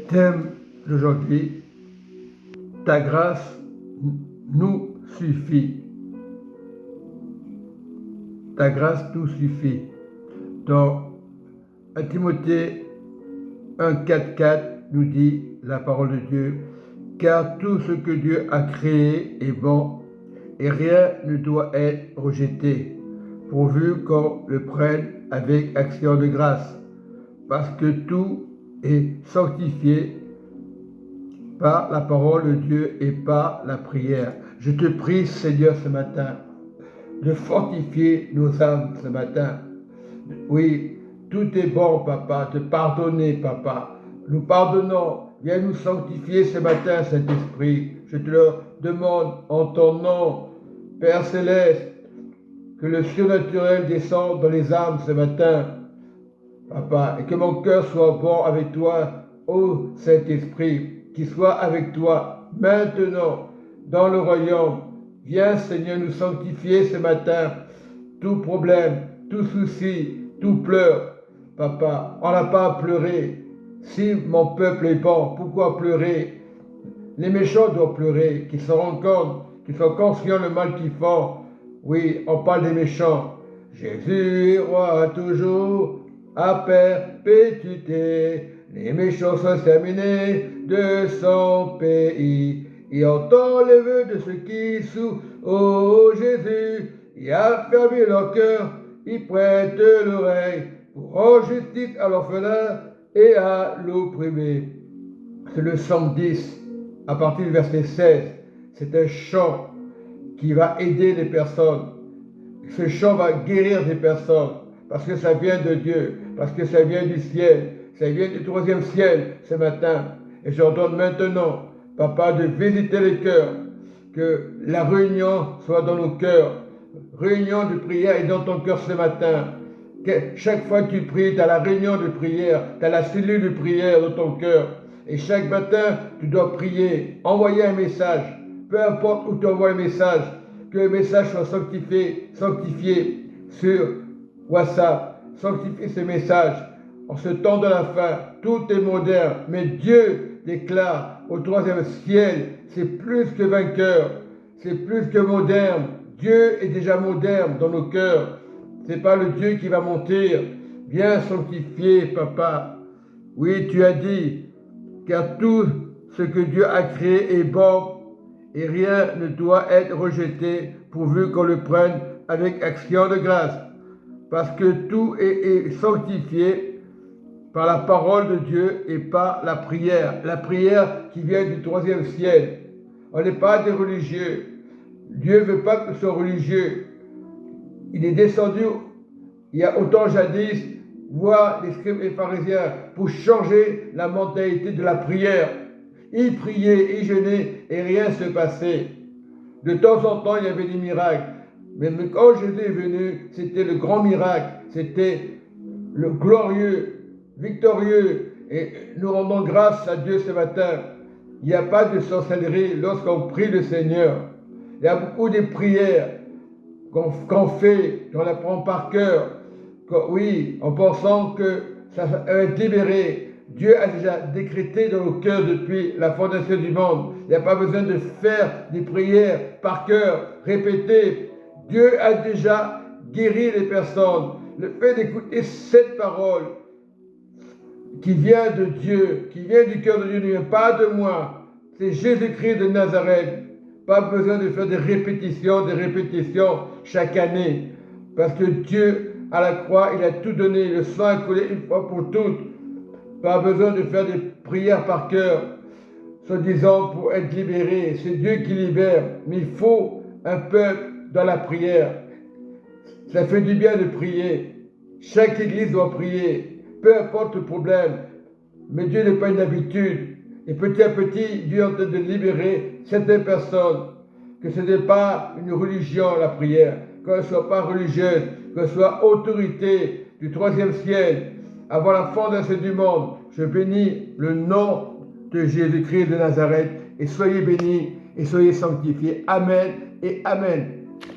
Thème d'aujourd'hui, ta grâce nous suffit. Ta grâce nous suffit. Dans 1 Timothée 1,4,4 nous dit la parole de Dieu, car tout ce que Dieu a créé est bon et rien ne doit être rejeté, pourvu qu'on le prenne avec action de grâce, parce que tout est sanctifié par la parole de Dieu et par la prière. Je te prie, Seigneur, ce matin, de fortifier nos âmes ce matin. Oui, tout est bon, Papa, de pardonner, Papa. Nous pardonnons. Viens nous sanctifier ce matin, Saint-Esprit. Je te le demande en ton nom, Père Céleste, que le surnaturel descende dans les âmes ce matin, Papa, et que mon cœur soit bon avec toi, ô Saint-Esprit, qu'il soit avec toi maintenant dans le royaume. Viens, Seigneur, nous sanctifier ce matin. Tout problème, tout souci, tout pleur, Papa, on n'a pas à pleurer. Si mon peuple est bon, pourquoi pleurer? Les méchants doivent pleurer, qu'ils se rendent compte, qu'ils soient conscients du mal qu'ils font. Oui, on parle des méchants. Jésus est roi toujours, à perpétuité. Les méchants sont exterminés de son pays. Et entend les vœux de ceux qui souffrent. Oh Jésus, il a fermé leur cœur, il prête l'oreille pour rendre justice à l'orphelin et à l'opprimé. C'est le psaume 10, à partir du verset 16. C'est un chant qui va aider les personnes. Ce chant va guérir des personnes, parce que ça vient de Dieu, parce que ça vient du ciel, ça vient du troisième ciel ce matin. Et j'ordonne maintenant, Papa, de visiter les cœurs, que la réunion soit dans nos cœurs. Réunion de prière est dans ton cœur ce matin. Que chaque fois que tu pries, tu as la réunion de prière, tu as la cellule de prière dans ton cœur. Et chaque matin, tu dois prier, envoyer un message. Peu importe où tu envoies un message, que le message soit sanctifié sur WhatsApp. Sanctifier ce message. En ce temps de la fin, tout est moderne, mais Dieu déclare au troisième ciel, c'est plus que vainqueur, c'est plus que moderne. Dieu est déjà moderne dans nos cœurs. C'est pas le Dieu qui va mentir. Viens sanctifier, Papa. Oui, tu as dit, car tout ce que Dieu a créé est bon et rien ne doit être rejeté pourvu qu'on le prenne avec action de grâce. Parce que tout est sanctifié par la parole de Dieu et par la prière. La prière qui vient du troisième ciel. On n'est pas des religieux. Dieu ne veut pas que ce soit religieux. Il est descendu, il y a autant jadis, voir les scribes et pharisiens pour changer la mentalité de la prière. Ils priaient, ils jeûnaient et rien ne se passait. De temps en temps, il y avait des miracles. Mais quand Jésus est venu, c'était le grand miracle. C'était le glorieux, victorieux. Et nous rendons grâce à Dieu ce matin. Il n'y a pas de sorcellerie lorsqu'on prie le Seigneur. Il y a beaucoup de prières qu'on fait, qu'on apprend par cœur. Oui, en pensant que ça va être libéré. Dieu a déjà décrété dans nos cœurs depuis la fondation du monde. Il n'y a pas besoin de faire des prières par cœur, répétées. Dieu a déjà guéri les personnes. Le fait d'écouter cette parole qui vient de Dieu, qui vient du cœur de Dieu, ne vient pas de moi. C'est Jésus-Christ de Nazareth. Pas besoin de faire des répétitions chaque année. Parce que Dieu, à la croix, il a tout donné. Le sang a coulé une fois pour toutes. Pas besoin de faire des prières par cœur, soi-disant pour être libéré. C'est Dieu qui libère. Mais il faut un peuple dans la prière. Ça fait du bien de prier. Chaque église doit prier. Peu importe le problème. Mais Dieu n'est pas une habitude. Et petit à petit, Dieu est en train de libérer certaines personnes. Que ce n'est pas une religion, la prière. Qu'elle ne soit pas religieuse. Qu'elle soit autorité du troisième ciel. Avant la fondation du monde, je bénis le nom de Jésus-Christ de Nazareth. Et soyez bénis et soyez sanctifiés. Amen et Amen.